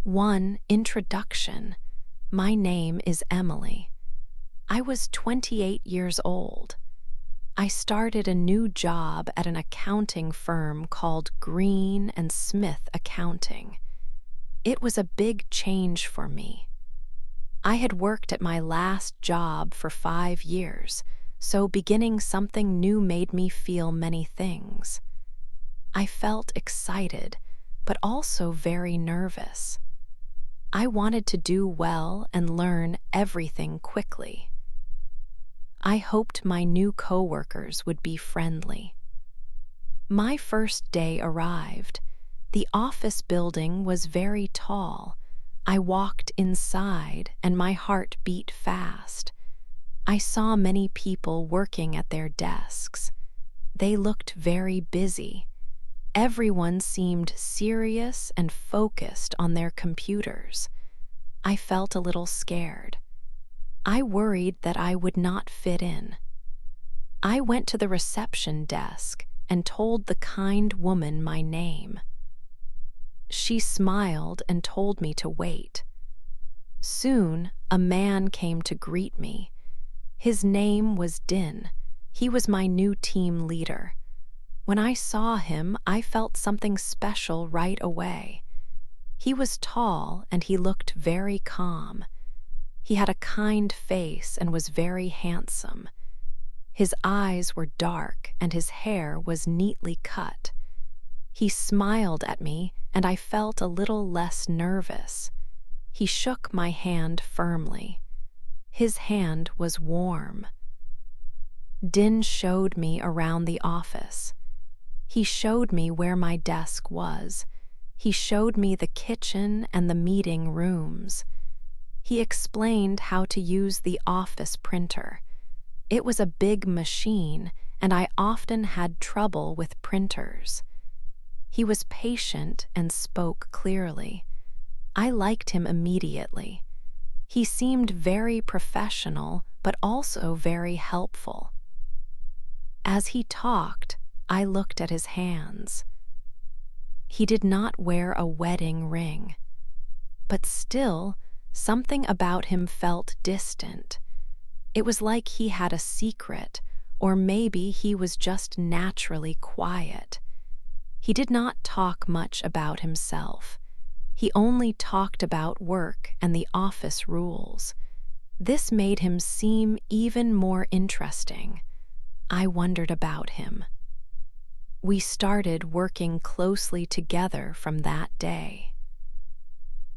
1. Introduction. My name is Emily. I was 28 years old. I started a new job at an accounting firm called Green and Smith Accounting. It was a big change for me. I had worked at my last job for 5 years, so beginning something new made me feel many things. I felt excited, but also very nervous. I wanted to do well and learn everything quickly. I hoped my new coworkers would be friendly. My first day arrived. The office building was very tall. I walked inside and my heart beat fast. I saw many people working at their desks. They looked very busy. Everyone seemed serious and focused on their computers. I felt a little scared. I worried that I would not fit in. I went to the reception desk and told the kind woman my name. She smiled and told me to wait. Soon, a man came to greet me. His name was Din. He was my new team leader. When I saw him, I felt something special right away. He was tall and he looked very calm. He had a kind face and was very handsome. His eyes were dark and his hair was neatly cut. He smiled at me and I felt a little less nervous. He shook my hand firmly. His hand was warm. Din showed me around the office. He showed me where my desk was. He showed me the kitchen and the meeting rooms. He explained how to use the office printer. It was a big machine, and I often had trouble with printers. He was patient and spoke clearly. I liked him immediately. He seemed very professional, but also very helpful. As he talked, I looked at his hands. He did not wear a wedding ring, but still, something about him felt distant. It was like he had a secret, or maybe he was just naturally quiet. He did not talk much about himself. He only talked about work and the office rules. This made him seem even more interesting. I wondered about him. We started working closely together from that day.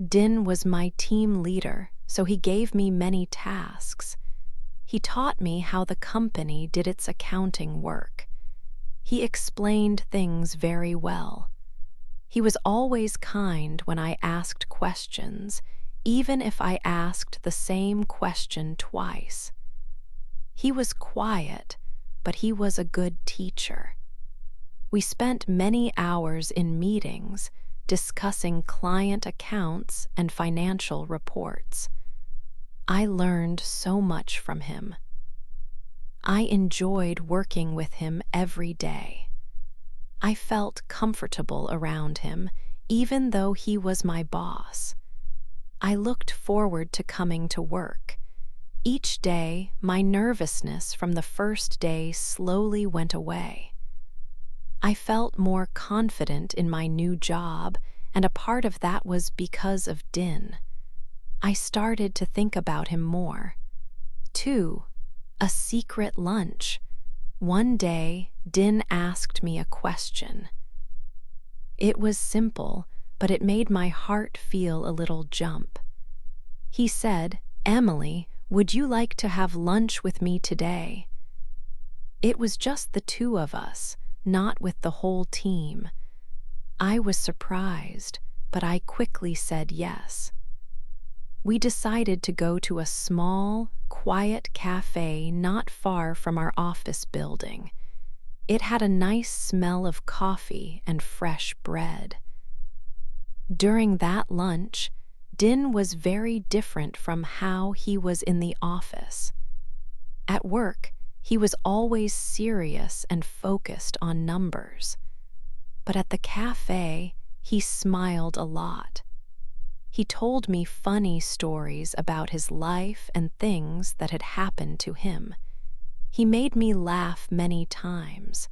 Din was my team leader, so he gave me many tasks. He taught me how the company did its accounting work. He explained things very well. He was always kind when I asked questions, even if I asked the same question twice. He was quiet, but he was a good teacher. We spent many hours in meetings discussing client accounts and financial reports. I learned so much from him. I enjoyed working with him every day. I felt comfortable around him, even though he was my boss. I looked forward to coming to work. Each day, my nervousness from the first day slowly went away. I felt more confident in my new job, and a part of that was because of Din. I started to think about him more. 2. A secret lunch. One day, Din asked me a question. It was simple, but it made my heart feel a little jump. He said, "Emily, would you like to have lunch with me today?" It was just the two of us, not with the whole team. I was surprised, but I quickly said yes. We decided to go to a small, quiet cafe not far from our office building. It had a nice smell of coffee and fresh bread. During that lunch, Din was very different from how he was in the office. At work, he was always serious and focused on numbers. But at the cafe, he smiled a lot. He told me funny stories about his life and things that had happened to him. He made me laugh many times.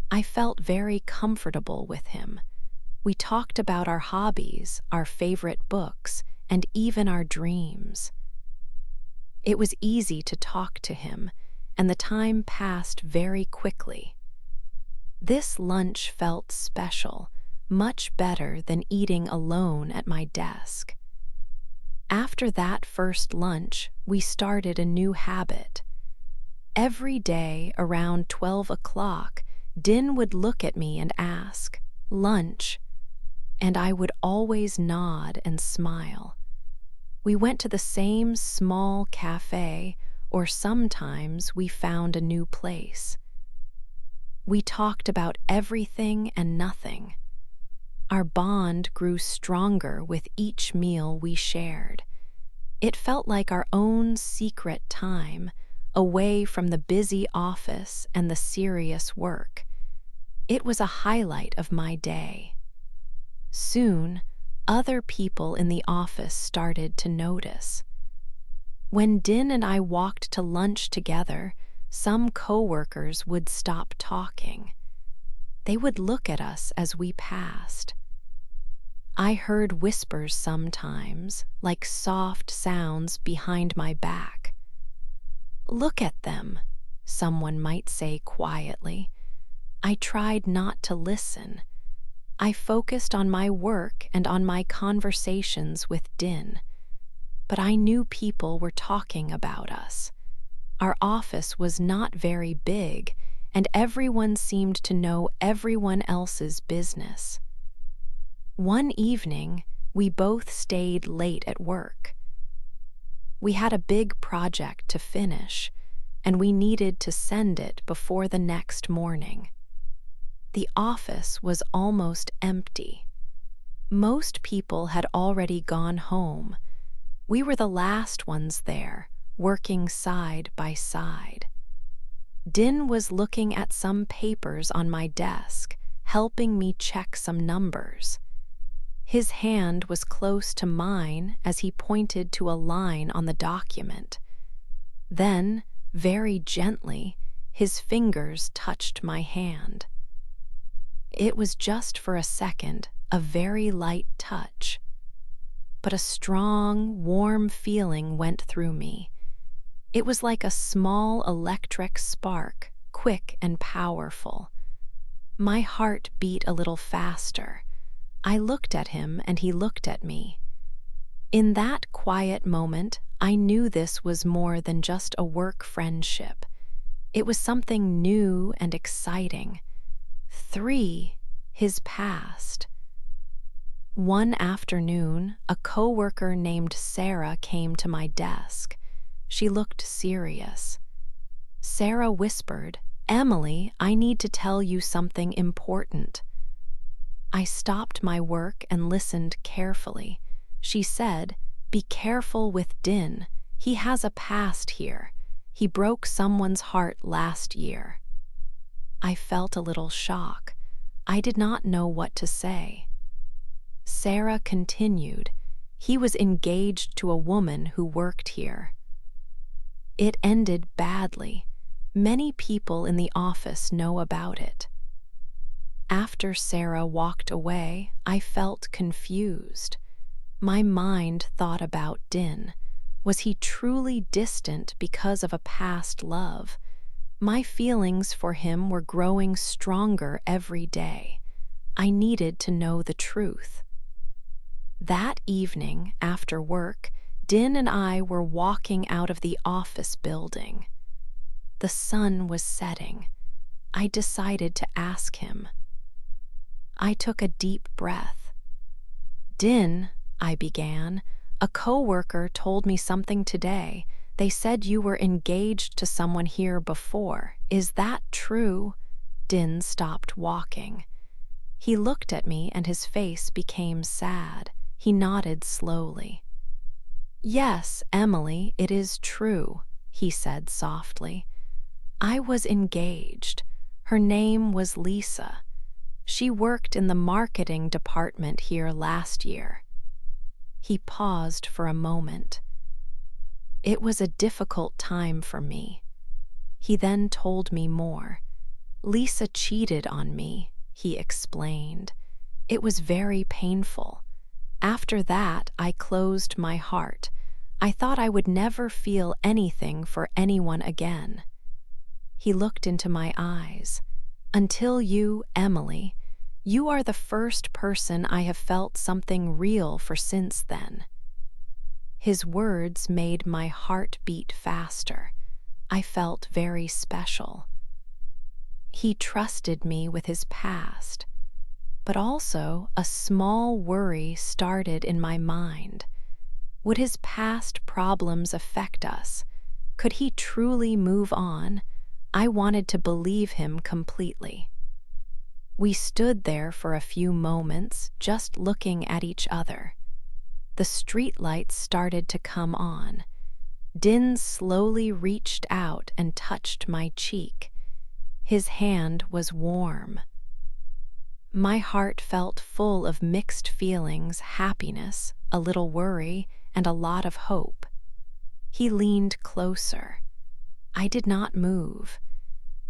I felt very comfortable with him. We talked about our hobbies, our favorite books, and even our dreams. It was easy to talk to him, and the time passed very quickly. This lunch felt special, much better than eating alone at my desk. After that first lunch, we started a new habit. Every day around 12 o'clock, Din would look at me and ask, "Lunch?" And I would always nod and smile. We went to the same small cafe, or sometimes we found a new place. We talked about everything and nothing. Our bond grew stronger with each meal we shared. It felt like our own secret time, away from the busy office and the serious work. It was a highlight of my day. Soon, other people in the office started to notice. When Din and I walked to lunch together, some coworkers would stop talking. They would look at us as we passed. I heard whispers sometimes, like soft sounds behind my back. "Look at them," someone might say quietly. I tried not to listen. I focused on my work and on my conversations with Din. But I knew people were talking about us. Our office was not very big, and everyone seemed to know everyone else's business. One evening, we both stayed late at work. We had a big project to finish, and we needed to send it before the next morning. The office was almost empty. Most people had already gone home. We were the last ones there, working side by side. Din was looking at some papers on my desk, helping me check some numbers. His hand was close to mine as he pointed to a line on the document. Then, very gently, his fingers touched my hand. It was just for a second, a very light touch. But a strong, warm feeling went through me. It was like a small electric spark, quick and powerful. My heart beat a little faster. I looked at him and he looked at me. In that quiet moment, I knew this was more than just a work friendship. It was something new and exciting. 3, his past. One afternoon, a coworker named Sarah came to my desk. She looked serious. Sarah whispered, "Emily, I need to tell you something important." I stopped my work and listened carefully. She said, "Be careful with Din. He has a past here. He broke someone's heart last year." I felt a little shock. I did not know what to say. Sarah continued, "He was engaged to a woman who worked here. It ended badly. Many people in the office know about it." After Sarah walked away, I felt confused. My mind thought about Din. Was he truly distant because of a past love? My feelings for him were growing stronger every day. I needed to know the truth. That evening, after work, Din and I were walking out of the office building. The sun was setting. I decided to ask him. I took a deep breath. "Din," I began, "a coworker told me something today. They said you were engaged to someone here before. Is that true?" Din stopped walking. He looked at me and his face became sad. He nodded slowly. "Yes, Emily, it is true," he said softly. "I was engaged. Her name was Lisa. She worked in the marketing department here last year." He paused for a moment. It was a difficult time for me. He then told me more. Lisa cheated on me, he explained. It was very painful. After that, I closed my heart. I thought I would never feel anything for anyone again. He looked into my eyes. Until you, Emily, you are the first person I have felt something real for since then. His words made my heart beat faster. I felt very special. He trusted me with his past, but also a small worry started in my mind. Would his past problems affect us? Could he truly move on? I wanted to believe him completely. We stood there for a few moments, just looking at each other. The streetlights started to come on. Din slowly reached out and touched my cheek. His hand was warm. My heart felt full of mixed feelings, happiness, a little worry, and a lot of hope. He leaned closer. I did not move.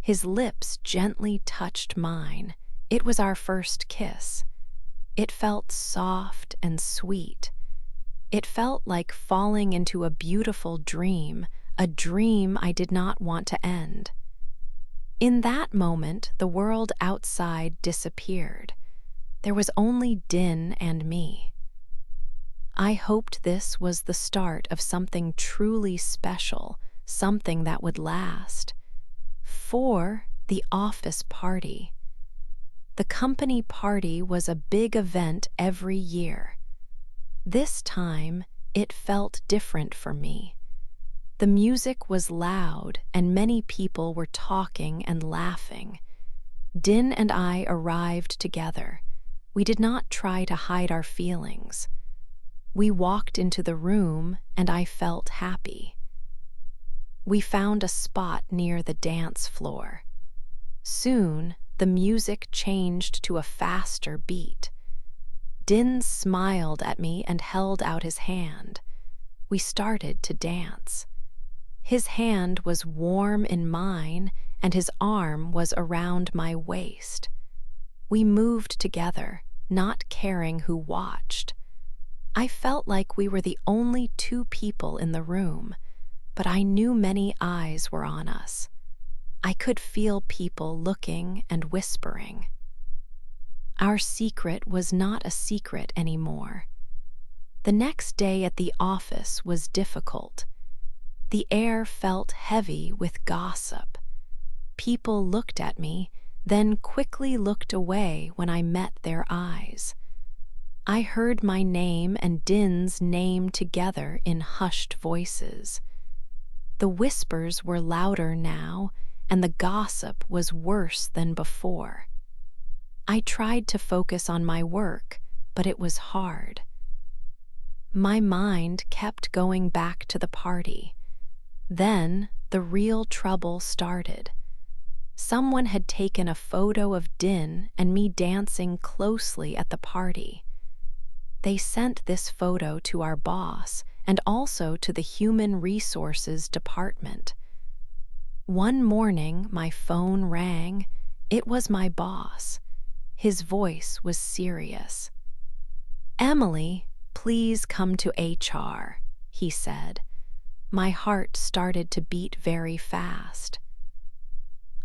His lips gently touched mine. It was our first kiss. It felt soft and sweet. It felt like falling into a beautiful dream, a dream I did not want to end. In that moment, the world outside disappeared. There was only Din and me. I hoped this was the start of something truly special, something that would last. For the office party. The company party was a big event every year. This time, it felt different for me. The music was loud and many people were talking and laughing. Din and I arrived together. We did not try to hide our feelings. We walked into the room and I felt happy. We found a spot near the dance floor. Soon, the music changed to a faster beat. Din smiled at me and held out his hand. We started to dance. His hand was warm in mine, and his arm was around my waist. We moved together, not caring who watched. I felt like we were the only two people in the room, but I knew many eyes were on us. I could feel people looking and whispering. Our secret was not a secret anymore. The next day at the office was difficult. The air felt heavy with gossip. People looked at me, then quickly looked away when I met their eyes. I heard my name and Din's name together in hushed voices. The whispers were louder now, and the gossip was worse than before. I tried to focus on my work, but it was hard. My mind kept going back to the party. Then the real trouble started. Someone had taken a photo of Din and me dancing closely at the party. They sent this photo to our boss and also to the Human Resources Department. One morning, my phone rang. It was my boss. His voice was serious. "Emily, please come to HR," he said. My heart started to beat very fast.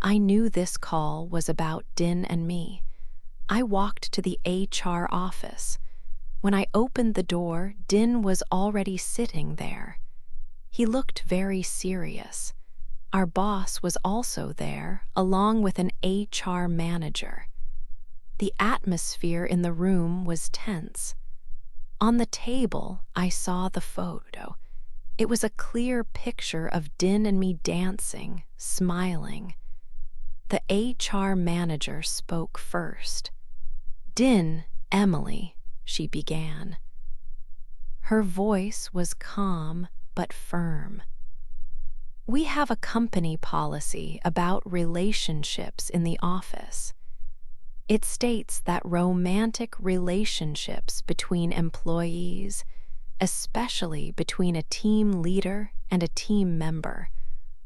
I knew this call was about Din and me. I walked to the HR office. When I opened the door, Din was already sitting there. He looked very serious. Our boss was also there, along with an HR manager. The atmosphere in the room was tense. On the table, I saw the photo. It was a clear picture of Din and me dancing, smiling. The HR manager spoke first. "Din, Emily," she began. Her voice was calm but firm. "We have a company policy about relationships in the office. It states that romantic relationships between employees especially between a team leader and a team member,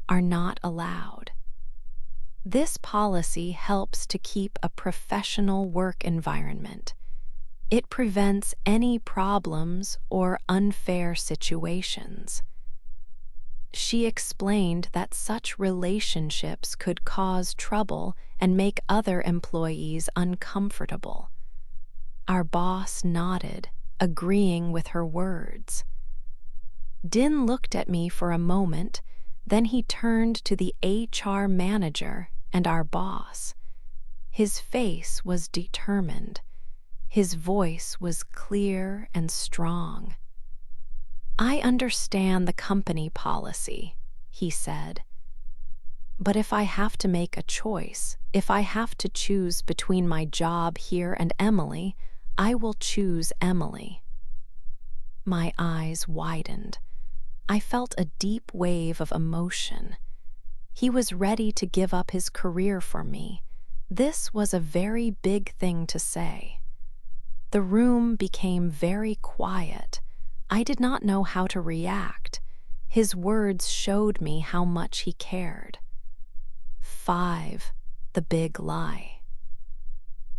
are not allowed. This policy helps to keep a professional work environment. It prevents any problems or unfair situations. She explained that such relationships could cause trouble and make other employees uncomfortable. Our boss nodded, agreeing with her words. Din looked at me for a moment, then he turned to the HR manager and our boss. His face was determined. His voice was clear and strong. "I understand the company policy," he said. "But if I have to make a choice, if I have to choose between my job here and Emily, I will choose Emily." My eyes widened. I felt a deep wave of emotion. He was ready to give up his career for me. This was a very big thing to say. The room became very quiet. I did not know how to react. His words showed me how much he cared. 5. The big lie.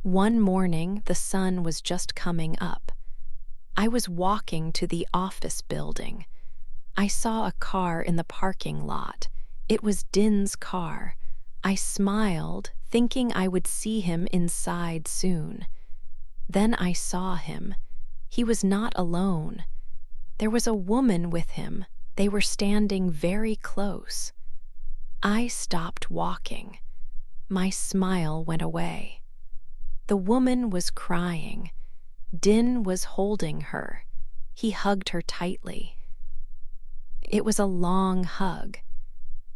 One morning, the sun was just coming up. I was walking to the office building. I saw a car in the parking lot. It was Din's car. I smiled, thinking I would see him inside soon. Then I saw him. He was not alone. There was a woman with him. They were standing very close. I stopped walking. My smile went away. The woman was crying. Din was holding her. He hugged her tightly. It was a long hug.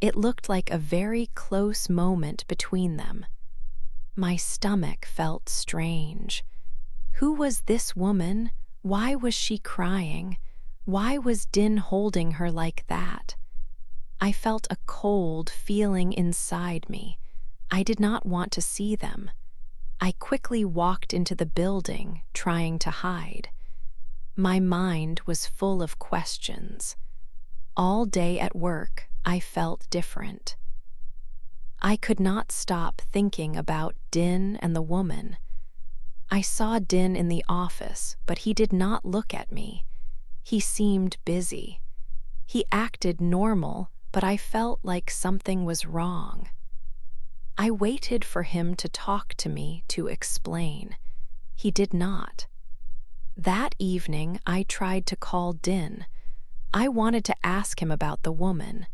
It looked like a very close moment between them. My stomach felt strange. Who was this woman? Why was she crying? Why was Din holding her like that? I felt a cold feeling inside me. I did not want to see them. I quickly walked into the building, trying to hide. My mind was full of questions. All day at work, I felt different. I could not stop thinking about Din and the woman. I saw Din in the office, but he did not look at me. He seemed busy. He acted normal, but I felt like something was wrong. I waited for him to talk to me to explain. He did not. That evening, I tried to call Din. I wanted to ask him about the woman.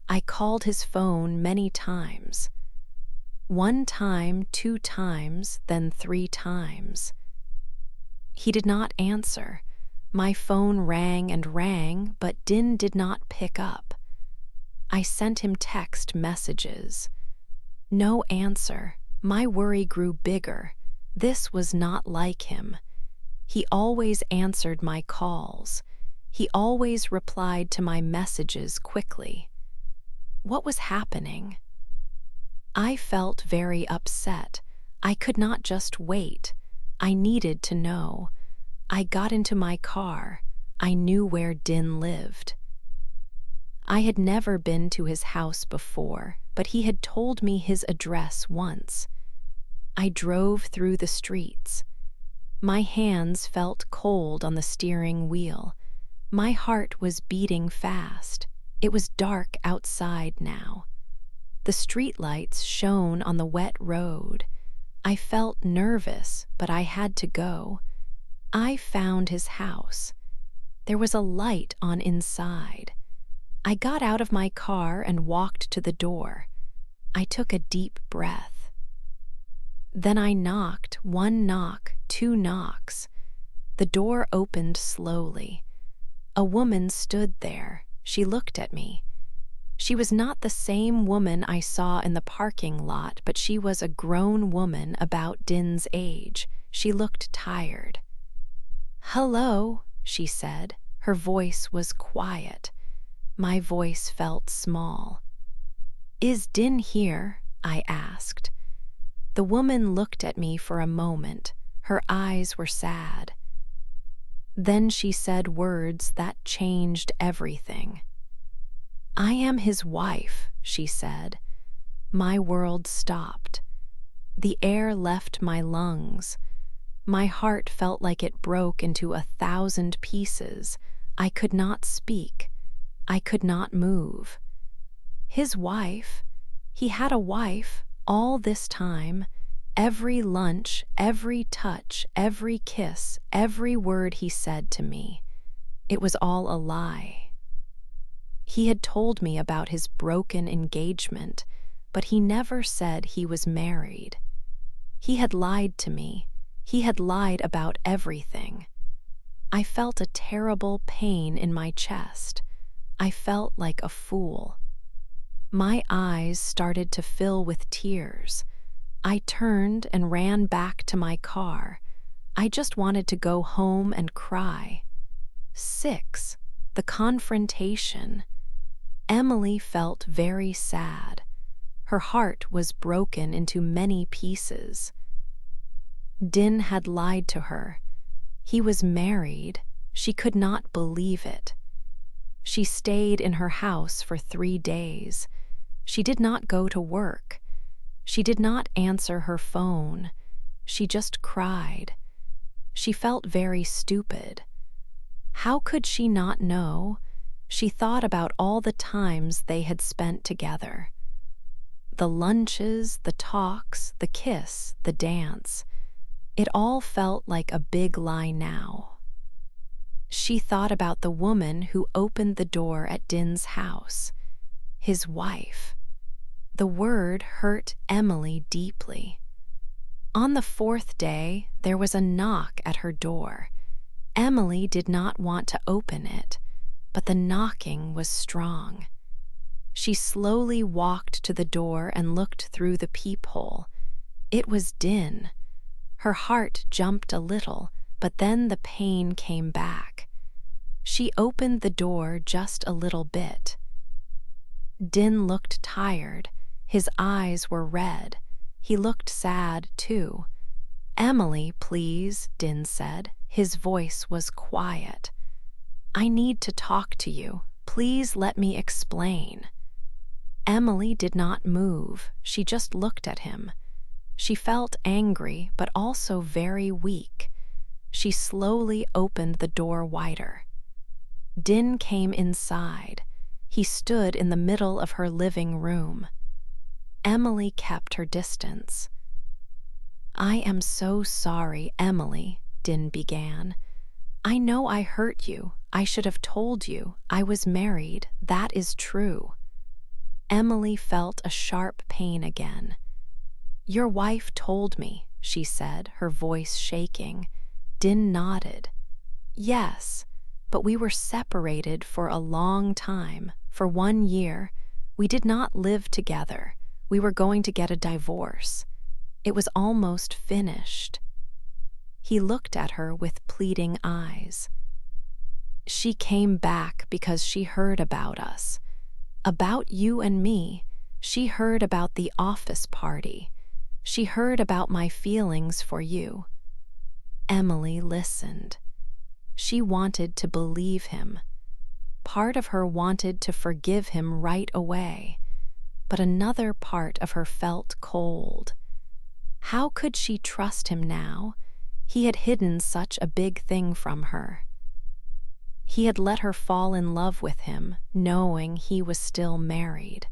I called his phone many times. 1 time, 2 times, then 3 times. He did not answer. My phone rang and rang, but Din did not pick up. I sent him text messages. No answer. My worry grew bigger. This was not like him. He always answered my calls. He always replied to my messages quickly. What was happening? I felt very upset. I could not just wait. I needed to know. I got into my car. I knew where Din lived. I had never been to his house before, but he had told me his address once. I drove through the streets. My hands felt cold on the steering wheel. My heart was beating fast. It was dark outside now. The streetlights shone on the wet road. I felt nervous, but I had to go. I found his house. There was a light on inside. I got out of my car and walked to the door. I took a deep breath. Then I knocked, 1 knock, 2 knocks. The door opened slowly. A woman stood there. She looked at me. She was not the same woman I saw in the parking lot, but she was a grown woman about Din's age. She looked tired. "Hello," she said. Her voice was quiet. My voice felt small. "Is Din here?" I asked. The woman looked at me for a moment. Her eyes were sad. Then she said words that changed everything. "I am his wife," she said. My world stopped. The air left my lungs. My heart felt like it broke into 1,000 pieces. I could not speak. I could not move. His wife? He had a wife all this time. Every lunch, every touch, every kiss, every word he said to me. It was all a lie. He had told me about his broken engagement, but he never said he was married. He had lied to me. He had lied about everything. I felt a terrible pain in my chest. I felt like a fool. My eyes started to fill with tears. I turned and ran back to my car. I just wanted to go home and cry. 6. The confrontation. Emily felt very sad. Her heart was broken into many pieces. Din had lied to her. He was married. She could not believe it. She stayed in her house for 3 days. She did not go to work. She did not answer her phone. She just cried. She felt very stupid. How could she not know? She thought about all the times they had spent together. The lunches, the talks, the kiss, the dance. It all felt like a big lie now. She thought about the woman who opened the door at Din's house, his wife. The word hurt Emily deeply. On the 4th day, there was a knock at her door. Emily did not want to open it, but the knocking was strong. She slowly walked to the door and looked through the peephole. It was Din. Her heart jumped a little, but then the pain came back. She opened the door just a little bit. Din looked tired. His eyes were red. He looked sad, too. "Emily, please," Din said. His voice was quiet. "I need to talk to you. Please let me explain." Emily did not move. She just looked at him. She felt angry, but also very weak. She slowly opened the door wider. Din came inside. He stood in the middle of her living room. Emily kept her distance. "I am so sorry, Emily," Din began. "I know I hurt you. I should have told you. I was married. That is true." Emily felt a sharp pain again. "Your wife told me," she said, her voice shaking. Din nodded. "Yes, but we were separated for a long time, for 1 year. We did not live together. We were going to get a divorce. It was almost finished." He looked at her with pleading eyes. "She came back because she heard about us. About you and me. She heard about the office party. She heard about my feelings for you." Emily listened. She wanted to believe him. Part of her wanted to forgive him right away, but another part of her felt cold. How could she trust him now? He had hidden such a big thing from her. He had let her fall in love with him, knowing he was still married.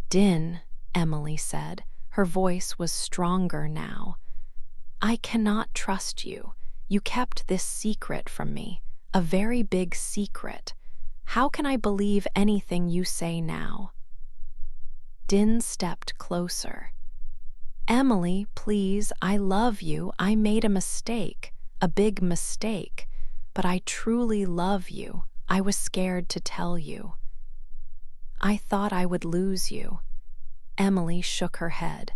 "Din," Emily said. Her voice was stronger now. "I cannot trust you. You kept this secret from me, a very big secret. How can I believe anything you say now?" Din stepped closer. "Emily, please, I love you. I made a mistake, a big mistake, but I truly love you. I was scared to tell you." "I thought I would lose you." Emily shook her head.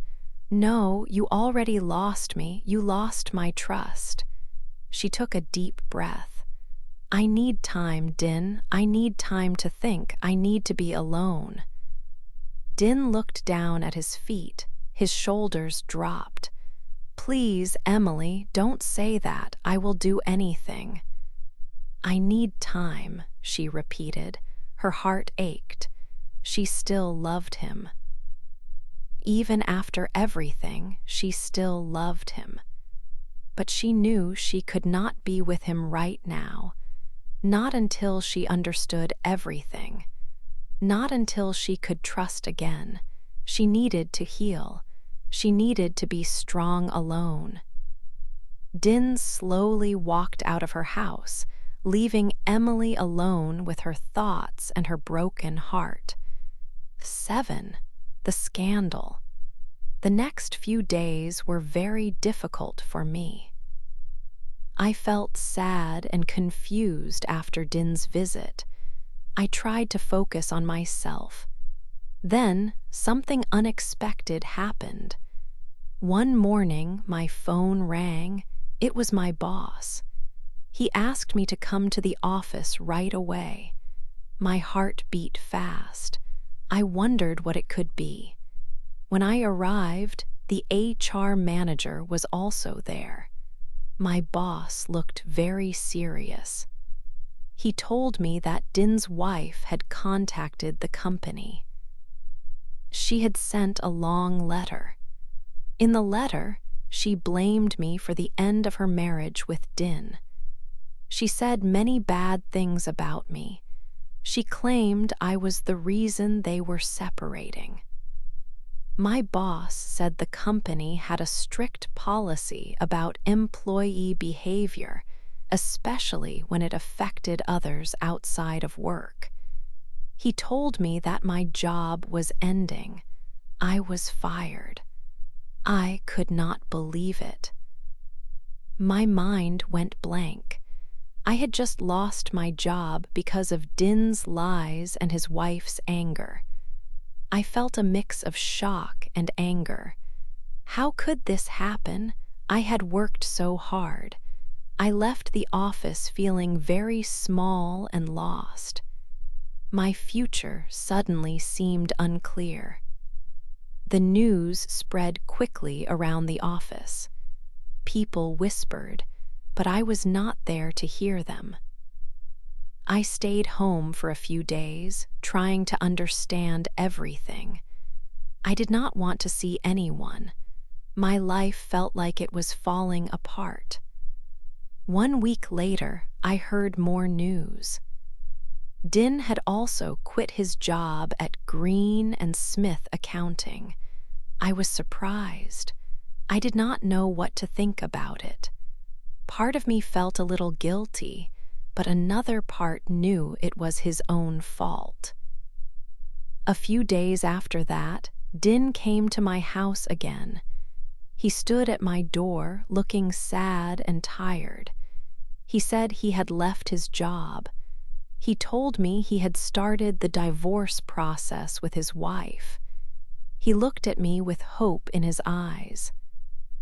"No, you already lost me. You lost my trust." She took a deep breath. "I need time, Din. I need time to think. I need to be alone." Din looked down at his feet. His shoulders dropped. "Please, Emily, don't say that. I will do anything." "I need time," she repeated. Her heart ached. She still loved him. Even after everything, she still loved him. But she knew she could not be with him right now, not until she understood everything, not until she could trust again. She needed to heal. She needed to be strong alone. Din slowly walked out of her house, leaving Emily alone with her thoughts and her broken heart. 7. The scandal. The next few days were very difficult for me. I felt sad and confused after Din's visit. I tried to focus on myself. Then something unexpected happened. One morning, my phone rang. It was my boss. He asked me to come to the office right away. My heart beat fast. I wondered what it could be. When I arrived, the HR manager was also there. My boss looked very serious. He told me that Din's wife had contacted the company. She had sent a long letter. In the letter, she blamed me for the end of her marriage with Din. She said many bad things about me. She claimed I was the reason they were separating. My boss said the company had a strict policy about employee behavior, especially when it affected others outside of work. He told me that my job was ending. I was fired. I could not believe it. My mind went blank. I had just lost my job because of Din's lies and his wife's anger. I felt a mix of shock and anger. How could this happen? I had worked so hard. I left the office feeling very small and lost. My future suddenly seemed unclear. The news spread quickly around the office. People whispered, but I was not there to hear them. I stayed home for a few days, trying to understand everything. I did not want to see anyone. My life felt like it was falling apart. 1 week later, I heard more news. Din had also quit his job at Green and Smith Accounting. I was surprised. I did not know what to think about it. Part of me felt a little guilty, but another part knew it was his own fault. A few days after that, Din came to my house again. He stood at my door, looking sad and tired. He said he had left his job. He told me he had started the divorce process with his wife. He looked at me with hope in his eyes.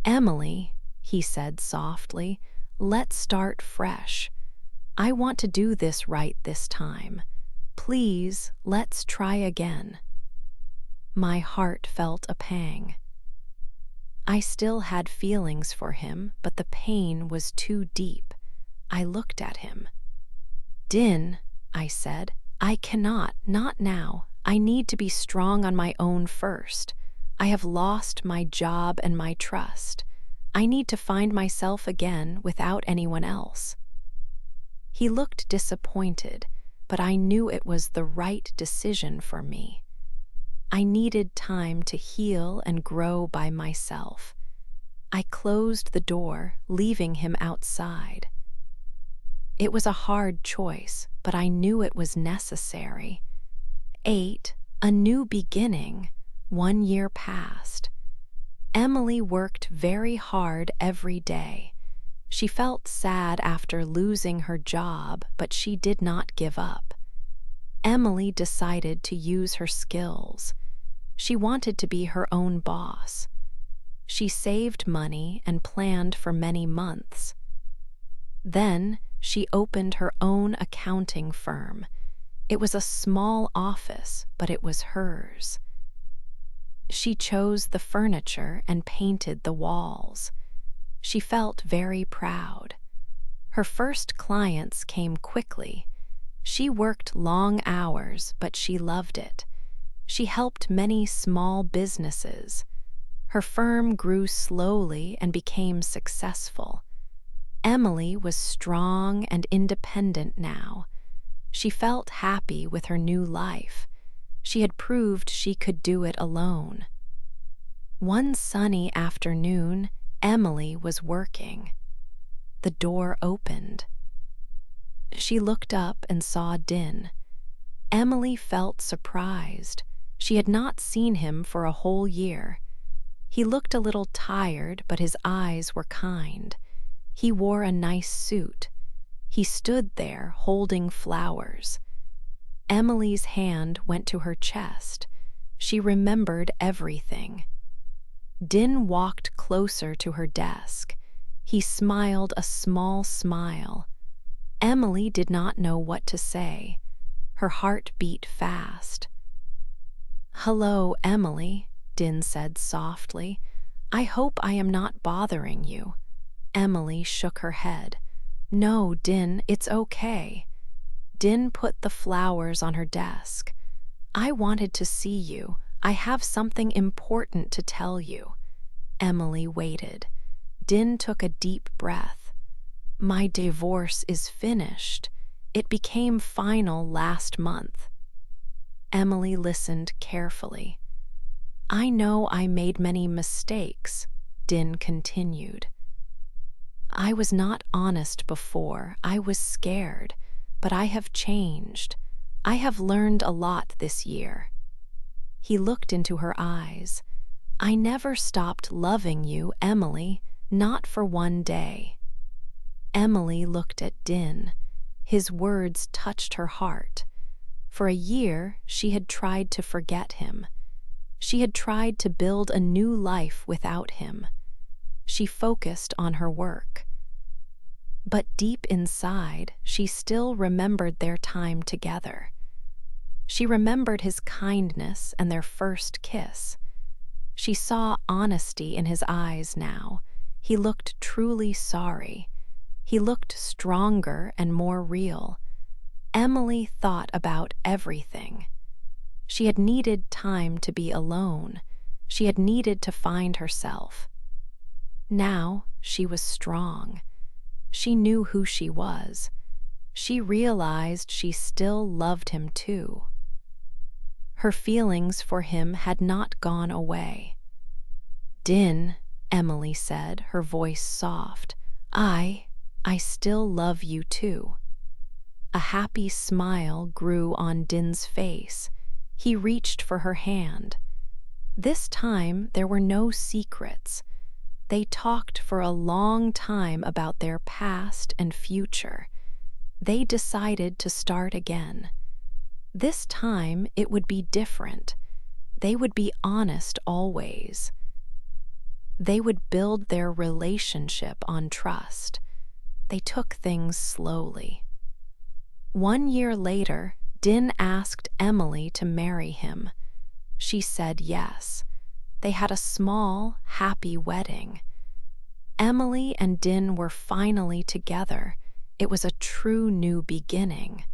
"Emily," he said softly, "let's start fresh. I want to do this right this time. Please, let's try again." My heart felt a pang. I still had feelings for him, but the pain was too deep. I looked at him. "Din," I said, "I cannot, not now. I need to be strong on my own first. I have lost my job and my trust. I need to find myself again without anyone else." He looked disappointed, but I knew it was the right decision for me. I needed time to heal and grow by myself. I closed the door, leaving him outside. It was a hard choice, but I knew it was necessary. 8. A new beginning. 1 year passed. Emily worked very hard every day. She felt sad after losing her job, but she did not give up. Emily decided to use her skills. She wanted to be her own boss. She saved money and planned for many months. Then she opened her own accounting firm. It was a small office, but it was hers. She chose the furniture and painted the walls. She felt very proud. Her first clients came quickly. She worked long hours, but she loved it. She helped many small businesses. Her firm grew slowly and became successful. Emily was strong and independent now. She felt happy with her new life. She had proved she could do it alone. One sunny afternoon, Emily was working. The door opened. She looked up and saw Din. Emily felt surprised. She had not seen him for a whole year. He looked a little tired, but his eyes were kind. He wore a nice suit. He stood there holding flowers. Emily's hand went to her chest. She remembered everything. Din walked closer to her desk. He smiled a small smile. Emily did not know what to say. Her heart beat fast. "Hello, Emily," Din said softly. "I hope I am not bothering you." Emily shook her head. "No, Din, it's okay." Din put the flowers on her desk. "I wanted to see you. I have something important to tell you." Emily waited. Din took a deep breath. "My divorce is finished. It became final last month." Emily listened carefully. "I know I made many mistakes," Din continued. "I was not honest before. I was scared, but I have changed. I have learned a lot this year." He looked into her eyes. "I never stopped loving you, Emily, not for one day." Emily looked at Din. His words touched her heart. For a year, she had tried to forget him. She had tried to build a new life without him. She focused on her work. But deep inside, she still remembered their time together. She remembered his kindness and their first kiss. She saw honesty in his eyes now. He looked truly sorry. He looked stronger and more real. Emily thought about everything. She had needed time to be alone. She had needed to find herself. Now she was strong. She knew who she was. She realized she still loved him too. Her feelings for him had not gone away. "Din," Emily said, her voice soft, I still love you too." A happy smile grew on Din's face. He reached for her hand. This time there were no secrets. They talked for a long time about their past and future. They decided to start again. This time it would be different. They would be honest always. They would build their relationship on trust. They took things slowly. 1 year later, Din asked Emily to marry him. She said yes. They had a small, happy wedding. Emily and Din were finally together. It was a true new beginning.